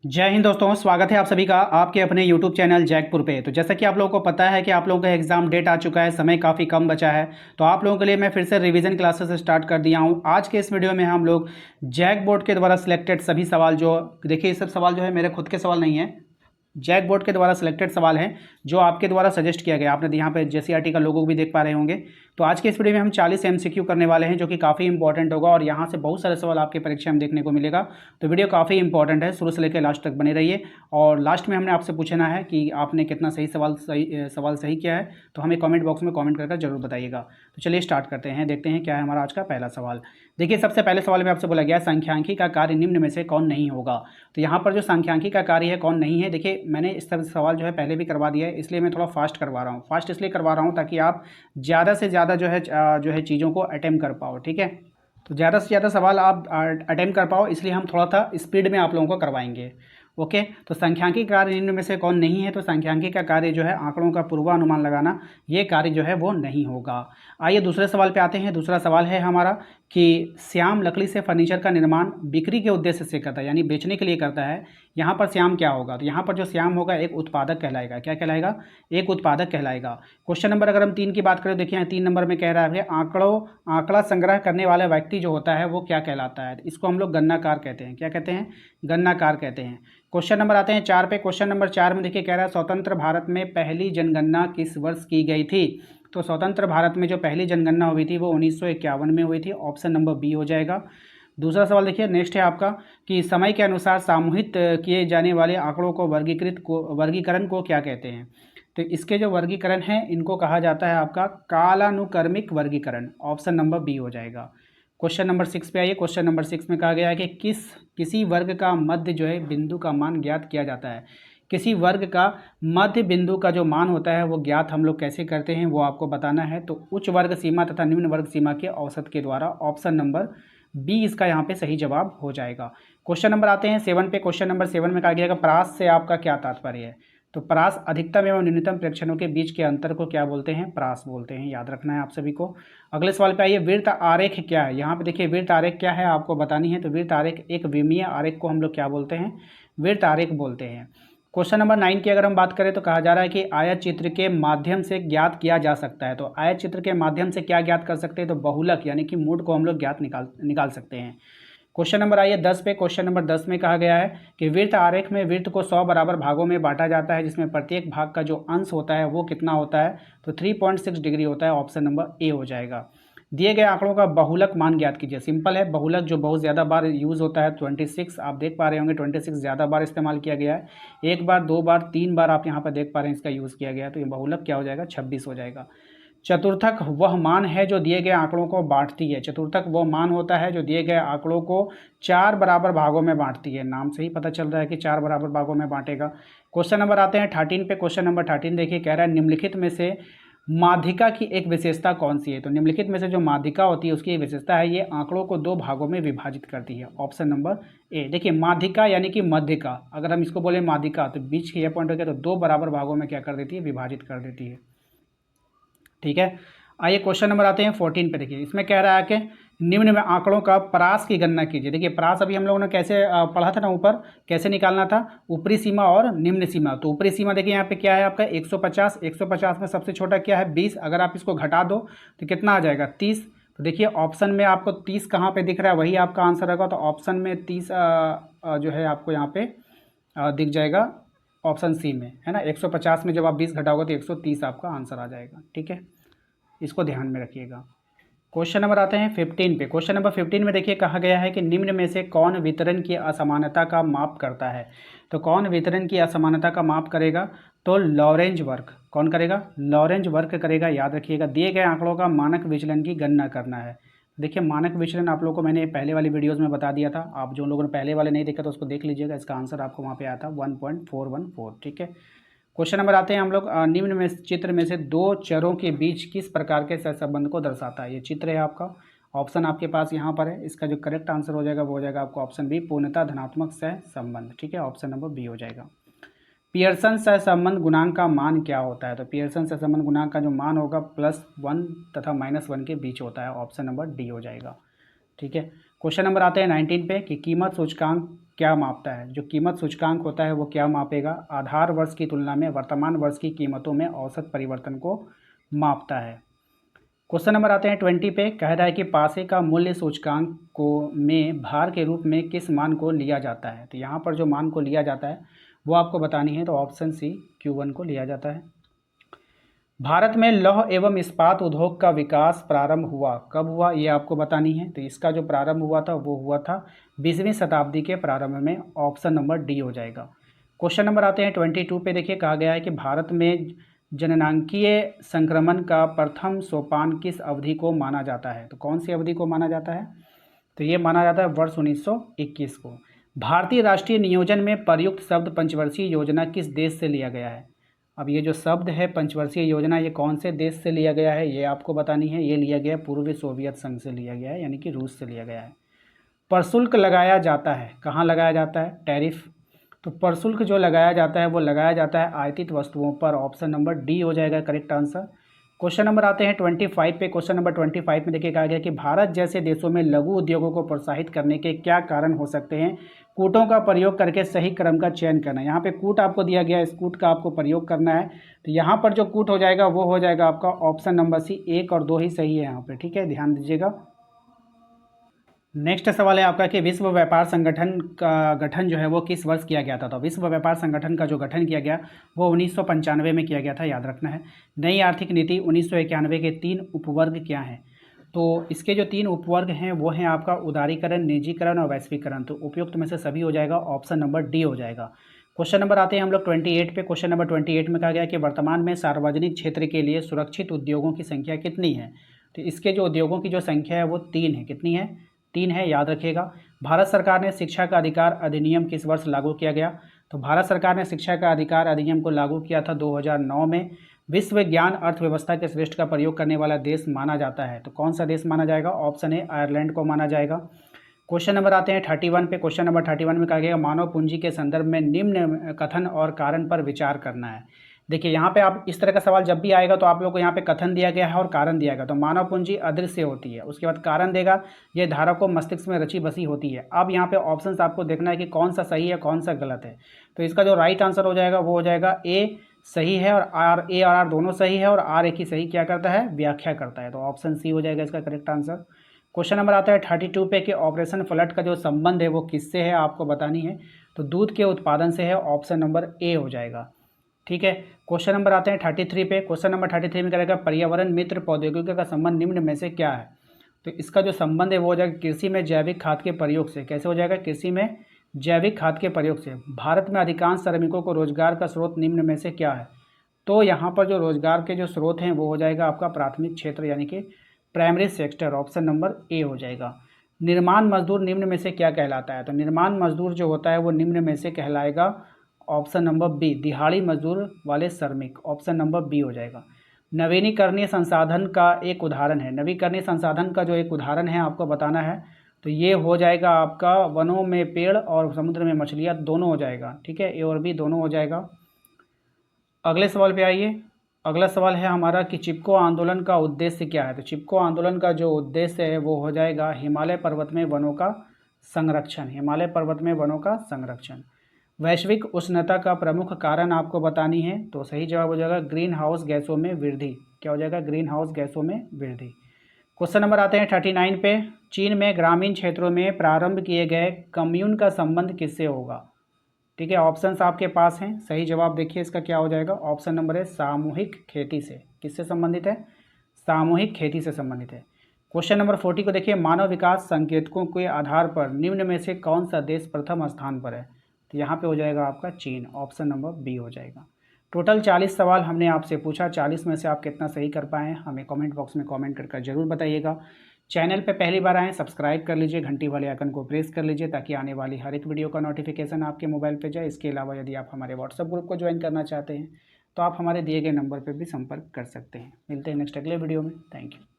जय हिंद दोस्तों, स्वागत है आप सभी का आपके अपने यूट्यूब चैनल जैकपुर पे। तो जैसा कि आप लोगों को पता है कि आप लोगों का एग्जाम डेट आ चुका है, समय काफ़ी कम बचा है। तो आप लोगों के लिए मैं फिर से रिवीजन क्लासेस स्टार्ट कर दिया हूं। आज के इस वीडियो में हम लोग जैक बोर्ड के द्वारा सिलेक्टेड सभी सवाल, जो देखिए ये सब सवाल जो है मेरे खुद के सवाल नहीं है, जैक बोर्ड के द्वारा सिलेक्टेड सवाल हैं जो आपके द्वारा सजेस्ट किया गया। आपने यहाँ पे जेसीईआरटी का लोगो भी देख पा रहे होंगे। तो आज के इस वीडियो में हम 40 एमसीक्यू करने वाले हैं, जो कि काफ़ी इंपॉर्टेंट होगा और यहाँ से बहुत सारे सवाल आपके परीक्षा में देखने को मिलेगा। तो वीडियो काफ़ी इंपॉर्टेंट है, शुरू से लेकर लास्ट तक बने रहिए। और लास्ट में हमने आपसे पूछना है कि आपने कितना सवाल सही किया है, तो हमें कमेंट बॉक्स में कमेंट करके जरूर बताइएगा। तो चलिए स्टार्ट करते हैं, देखते हैं क्या है हमारा आज का पहला सवाल। देखिए, सबसे पहले सवाल में आपसे बोला गया सांख्यिकी का कार्य निम्न में से कौन नहीं होगा। तो यहाँ पर जो सांख्यिकी का कार्य है कौन नहीं है, देखिए मैंने इस तरह सवाल जो है पहले भी करवा दिया है, इसलिए मैं थोड़ा फास्ट करवा रहा हूँ। फास्ट इसलिए करवा रहा हूँ ताकि आप ज़्यादा से ज़्यादा जो है चीज़ों को अटेम्प्ट कर पाओ, ठीक है। तो ज़्यादा से ज़्यादा सवाल आप अटेम्प्ट कर पाओ, इसलिए हम थोड़ा सा स्पीड में आप लोगों को करवाएंगे। ओके, तो सांख्यिकी कार्य निम्न में से कौन नहीं है, तो सांख्यिकी का कार्य जो है आंकड़ों का पूर्वानुमान लगाना, ये कार्य जो है वो नहीं होगा। आइए दूसरे सवाल पे आते हैं। दूसरा सवाल है हमारा कि श्याम लकड़ी से फर्नीचर का निर्माण बिक्री के उद्देश्य से करता है, यानी बेचने के लिए करता है। यहाँ पर श्याम क्या होगा, तो यहाँ पर जो श्याम होगा एक उत्पादक कहलाएगा। क्या कहलाएगा? एक उत्पादक कहलाएगा। क्वेश्चन नंबर अगर हम 3 की बात करें, देखिए 3 नंबर में कह रहा है आंकड़ा संग्रह करने वाला व्यक्ति जो होता है वो क्या कहलाता है। इसको हम लोग गणनाकार कहते हैं। क्या कहते हैं? गणनाकार कहते हैं। क्वेश्चन नंबर आते हैं 4 पे। क्वेश्चन नंबर 4 में देखिए कह रहा है स्वतंत्र भारत में पहली जनगणना किस वर्ष की गई थी। तो स्वतंत्र भारत में जो पहली जनगणना हुई थी वो 1951 में हुई थी। ऑप्शन नंबर बी हो जाएगा। दूसरा सवाल देखिए नेक्स्ट है आपका कि समय के अनुसार सामूहिक किए जाने वाले आंकड़ों को वर्गीकरण को क्या कहते हैं। तो इसके जो वर्गीकरण है इनको कहा जाता है आपका कालानुक्रमिक वर्गीकरण। ऑप्शन नंबर बी हो जाएगा। क्वेश्चन नंबर 6 पे आइए। क्वेश्चन नंबर 6 में कहा गया है कि किसी वर्ग का मध्य जो है बिंदु का मान ज्ञात किया जाता है। किसी वर्ग का मध्य बिंदु का जो मान होता है वो ज्ञात हम लोग कैसे करते हैं वो आपको बताना है। तो उच्च वर्ग सीमा तथा निम्न वर्ग सीमा के औसत के द्वारा। ऑप्शन नंबर बी इसका यहाँ पे सही जवाब हो जाएगा। क्वेश्चन नंबर आते हैं 7 पे। क्वेश्चन नंबर 7 में कहा गया कि परास से आपका क्या तात्पर्य है। तो परास अधिकतम एवं न्यूनतम प्रेक्षणों के बीच के अंतर को क्या बोलते हैं? परास बोलते हैं। याद रखना है आप सभी को। अगले सवाल पे आइए। वृत्त आरेख क्या है। यहाँ पे देखिए वृत्त आरेख क्या है आपको बतानी है। तो वृत्त आरेख एक विमीय आरेख को हम लोग क्या बोलते हैं? वृत्त आरेख बोलते हैं। क्वेश्चन नंबर 9 की अगर हम बात करें तो कहा जा रहा है कि आयत चित्र के माध्यम से ज्ञात किया जा सकता है। तो आयत चित्र के माध्यम से क्या ज्ञात कर सकते हैं? तो बहुलक यानी कि मूड को हम लोग ज्ञात निकाल सकते हैं। क्वेश्चन नंबर आइए 10 पे। क्वेश्चन नंबर 10 में कहा गया है कि वृत्त आरेख में वृत्त को 100 बराबर भागों में बांटा जाता है, जिसमें प्रत्येक भाग का जो अंश होता है वो कितना होता है? तो 3.6 डिग्री होता है। ऑप्शन नंबर ए हो जाएगा। दिए गए आंकड़ों का बहुलक मान ज्ञात कीजिए। सिंपल है, बहुलक जो बहुत ज़्यादा बार यूज़ होता है 26, आप देख पा रहे होंगे 26 ज़्यादा बार इस्तेमाल किया गया है। एक बार, दो बार, तीन बार आप यहाँ पर देख पा रहे हैं इसका यूज़ किया गया है। तो ये बहुलक क्या हो जाएगा? 26 हो जाएगा। चतुर्थक वह मान है जो दिए गए आंकड़ों को बांटती है। चतुर्थक वह मान होता है जो दिए गए आंकड़ों को 4 बराबर भागों में बांटती है। नाम से ही पता चल रहा है कि 4 बराबर भागों में बांटेगा। क्वेश्चन नंबर आते हैं 13 पे। क्वेश्चन नंबर 13 देखिए कह रहा है निम्नलिखित में से माध्यिका की एक विशेषता कौन सी है। तो निम्नलिखित में से जो माध्यिका होती है उसकी एक विशेषता है, ये आंकड़ों को 2 भागों में विभाजित करती है। Option number A. देखिए माध्यिका यानी कि मध्य का, अगर हम इसको बोले माध्यिका तो बीच की यह पॉइंट हो गया, तो 2 बराबर भागों में क्या कर देती है? विभाजित कर देती है। ठीक है। आइए क्वेश्चन नंबर आते हैं 14 पे। देखिए इसमें कह रहा है कि निम्न में आंकड़ों का परास की गणना कीजिए। देखिए परास अभी हम लोगों ने कैसे पढ़ा था ना, ऊपर कैसे निकालना था, ऊपरी सीमा और निम्न सीमा। तो ऊपरी सीमा देखिए यहाँ पे क्या है आपका 150। 150 में सबसे छोटा क्या है? 20। अगर आप इसको घटा दो तो कितना आ जाएगा? 30। तो देखिए ऑप्शन में आपको 30 कहाँ पे दिख रहा है, वही आपका आंसर होगा। तो ऑप्शन में 30 जो है आपको यहाँ पे दिख जाएगा ऑप्शन सी में, है ना। 150 में जब आप 20 घटाओगे तो 130 आपका आंसर आ जाएगा। ठीक है, इसको ध्यान में रखिएगा। क्वेश्चन नंबर आते हैं 15 पे। क्वेश्चन नंबर 15 में देखिए कहा गया है कि निम्न में से कौन वितरण की असमानता का माप करता है। तो कौन वितरण की असमानता का माप करेगा? तो लॉरेंज वर्क। कौन करेगा? लॉरेंज वर्क करेगा। याद रखिएगा, दिए गए आंकड़ों का मानक विचलन की गणना करना है। देखिए मानक विचलन आप लोगों को मैंने पहले वाली वीडियोज़ में बता दिया था। आप जो लोगों ने पहले वाले नहीं देखा तो उसको देख लीजिएगा, इसका आंसर आपको वहाँ पे आया था 1.414। ठीक है। क्वेश्चन नंबर आते हैं हम लोग निम्न में चित्र में से दो चरों के बीच किस प्रकार के सहसंबंध को दर्शाता है। ये चित्र है आपका, ऑप्शन आपके पास यहाँ पर है। इसका जो करेक्ट आंसर हो जाएगा वो हो जाएगा आपको ऑप्शन बी, पूर्णतः धनात्मक सहसंबंध। ठीक है, ऑप्शन नंबर बी हो जाएगा। पियर्सन सहसंबंध गुणांक का मान क्या होता है। तो पियर्सन सहसंबंध गुणांक का जो मान होगा +1 तथा -1 के बीच होता है। ऑप्शन नंबर डी हो जाएगा। ठीक है। क्वेश्चन नंबर आते हैं 19 पे कि कीमत सूचकांक क्या मापता है? जो कीमत सूचकांक होता है वो क्या मापेगा? आधार वर्ष की तुलना में वर्तमान वर्ष की कीमतों में औसत परिवर्तन को मापता है। क्वेश्चन नंबर आते हैं 20 पे। कह रहा है कि पासे का मूल्य सूचकांक को में भार के रूप में किस मान को लिया जाता है? तो यहाँ पर जो मान को लिया जाता है वो आपको बतानी है। तो ऑप्शन सी Q1 को लिया जाता है। भारत में लौह एवं इस्पात उद्योग का विकास प्रारंभ हुआ कब हुआ, ये आपको बतानी है। तो इसका जो प्रारंभ हुआ था वो हुआ था 20वीं शताब्दी के प्रारंभ में। ऑप्शन नंबर डी हो जाएगा। क्वेश्चन नंबर आते हैं 22 पे। देखिए कहा गया है कि भारत में जननांकीय संक्रमण का प्रथम सोपान किस अवधि को माना जाता है? तो कौन सी अवधि को माना जाता है? तो ये माना जाता है वर्ष 1921 को। भारतीय राष्ट्रीय नियोजन में प्रयुक्त शब्द पंचवर्षीय योजना किस देश से लिया गया है? अब ये जो शब्द है पंचवर्षीय योजना, ये कौन से देश से लिया गया है ये आपको बतानी है। ये लिया गया पूर्वी सोवियत संघ से लिया गया है, यानी कि रूस से लिया गया है। प्रशुल्क लगाया जाता है, कहाँ लगाया जाता है? टैरिफ। तो प्रशुल्क जो लगाया जाता है वो लगाया जाता है आयातित वस्तुओं पर। ऑप्शन नंबर डी हो जाएगा करेक्ट आंसर। क्वेश्चन नंबर आते हैं 25 पे। क्वेश्चन नंबर 25 में देखिए कहा गया कि भारत जैसे देशों में लघु उद्योगों को प्रोत्साहित करने के क्या कारण हो सकते हैं? कूटों का प्रयोग करके सही क्रम का चयन करना। यहाँ पे कूट आपको दिया गया है, इस कूट का आपको प्रयोग करना है। तो यहाँ पर जो कूट हो जाएगा वो हो जाएगा आपका ऑप्शन नंबर सी, 1 और 2 ही सही है यहाँ पे। ठीक है, ध्यान दीजिएगा। नेक्स्ट सवाल है आपका कि विश्व व्यापार संगठन का गठन जो है वो किस वर्ष किया गया था? तो विश्व व्यापार संगठन का जो गठन किया गया वो 1995 में किया गया था, याद रखना है। नई आर्थिक नीति 1991 के 3 उपवर्ग क्या हैं? तो इसके जो 3 उपवर्ग हैं वो हैं आपका उदारीकरण, निजीकरण और वैश्वीकरण। तो उपयुक्त में से सभी हो जाएगा, ऑप्शन नंबर डी हो जाएगा। क्वेश्चन नंबर आते हैं हम लोग 28 पे। क्वेश्चन नंबर 28 में कहा गया कि वर्तमान में सार्वजनिक क्षेत्र के लिए सुरक्षित उद्योगों की संख्या कितनी है? तो इसके जो उद्योगों की जो संख्या है वो 3 है। कितनी है? 3 है, याद रखिएगा। भारत सरकार ने शिक्षा का अधिकार अधिनियम किस वर्ष लागू किया गया? तो भारत सरकार ने शिक्षा का अधिकार अधिनियम को लागू किया था 2009 में। विश्व ज्ञान अर्थव्यवस्था के श्रेष्ठ का प्रयोग करने वाला देश माना जाता है। तो कौन सा देश माना जाएगा? ऑप्शन ए आयरलैंड को माना जाएगा। क्वेश्चन नंबर आते हैं 31 पे। क्वेश्चन नंबर 31 में कहा गया मानव पूंजी के संदर्भ में निम्न कथन और कारण पर विचार करना है। देखिए यहाँ पे आप इस तरह का सवाल जब भी आएगा तो आप लोग को यहाँ पे कथन दिया गया है और कारण दिया गया। तो मानव पूंजी अदृश्य होती है, उसके बाद कारण देगा ये धारक को मस्तिष्क में रची बसी होती है। अब यहाँ पे ऑप्शंस आपको देखना है कि कौन सा सही है कौन सा गलत है। तो इसका जो राइट आंसर हो जाएगा वो हो जाएगा ए सही है, और ए और आर दोनों सही है, और आर एक ही सही क्या करता है? व्याख्या करता है। तो ऑप्शन सी हो जाएगा इसका करेक्ट आंसर। क्वेश्चन नंबर आता है 32 पे कि ऑपरेशन फ्लड का जो संबंध है वो किससे है आपको बतानी है। तो दूध के उत्पादन से है, ऑप्शन नंबर ए हो जाएगा। ठीक है, क्वेश्चन नंबर आते हैं 33 पे। क्वेश्चन नंबर 33 में करेगा पर्यावरण मित्र प्रौद्योगिकी का संबंध निम्न में से क्या है? तो इसका जो संबंध है वो हो जाएगा कृषि में जैविक खाद के प्रयोग से। कैसे हो जाएगा? कृषि में जैविक खाद के प्रयोग से। भारत में अधिकांश श्रमिकों को रोजगार का स्रोत निम्न में से क्या है? तो यहाँ पर जो रोजगार के जो स्रोत हैं वो हो जाएगा आपका प्राथमिक क्षेत्र, यानी कि primary sector. Option number A हो जाएगा। निर्माण मजदूर निम्न में से क्या कहलाता है? तो निर्माण मजदूर जो होता है वो निम्न में से कहलाएगा, ऑप्शन नंबर बी, दिहाड़ी मजदूर वाले श्रमिक। ऑप्शन नंबर बी हो जाएगा। नवीनीकरणीय संसाधन का एक उदाहरण है, नवीकरणीय संसाधन का जो एक उदाहरण है आपको बताना है। तो ये हो जाएगा आपका वनों में पेड़ और समुद्र में मछलियाँ, दोनों हो जाएगा। ठीक है, ए और बी दोनों हो जाएगा। अगले सवाल पे आइए। अगला सवाल है हमारा कि चिपको आंदोलन का उद्देश्य क्या है? तो चिपको आंदोलन का जो उद्देश्य है वो हो जाएगा हिमालय पर्वत में वनों का संरक्षण। हिमालय पर्वत में वनों का संरक्षण। वैश्विक उष्णता का प्रमुख कारण आपको बतानी है। तो सही जवाब हो जाएगा ग्रीन हाउस गैसों में वृद्धि। क्या हो जाएगा? ग्रीन हाउस गैसों में वृद्धि। क्वेश्चन नंबर आते हैं 39 पे। चीन में ग्रामीण क्षेत्रों में प्रारंभ किए गए कम्यून का संबंध किससे होगा? ठीक है, ऑप्शंस आपके पास हैं। सही जवाब देखिए इसका क्या हो जाएगा। ऑप्शन नंबर है सामूहिक खेती से। किससे संबंधित है? सामूहिक खेती से संबंधित है। क्वेश्चन नंबर 40 को देखिए मानव विकास संकेतकों के आधार पर निम्न में से कौन सा देश प्रथम स्थान पर है? तो यहाँ पे हो जाएगा आपका चीन। ऑप्शन नंबर बी हो जाएगा। टोटल 40 सवाल हमने आपसे पूछा, 40 में से आप कितना सही कर पाए हैं हमें कमेंट बॉक्स में कमेंट करके ज़रूर बताइएगा। चैनल पे पहली बार आएँ सब्सक्राइब कर लीजिए, घंटी वाले आइकन को प्रेस कर लीजिए ताकि आने वाली हर एक वीडियो का नोटिफिकेशन आपके मोबाइल पे जाए। इसके अलावा यदि आप हमारे व्हाट्सएप ग्रुप को ज्वाइन करना चाहते हैं तो आप हमारे दिए गए नंबर पर भी संपर्क कर सकते हैं। मिलते हैं नेक्स्ट अगले वीडियो में। Thank you.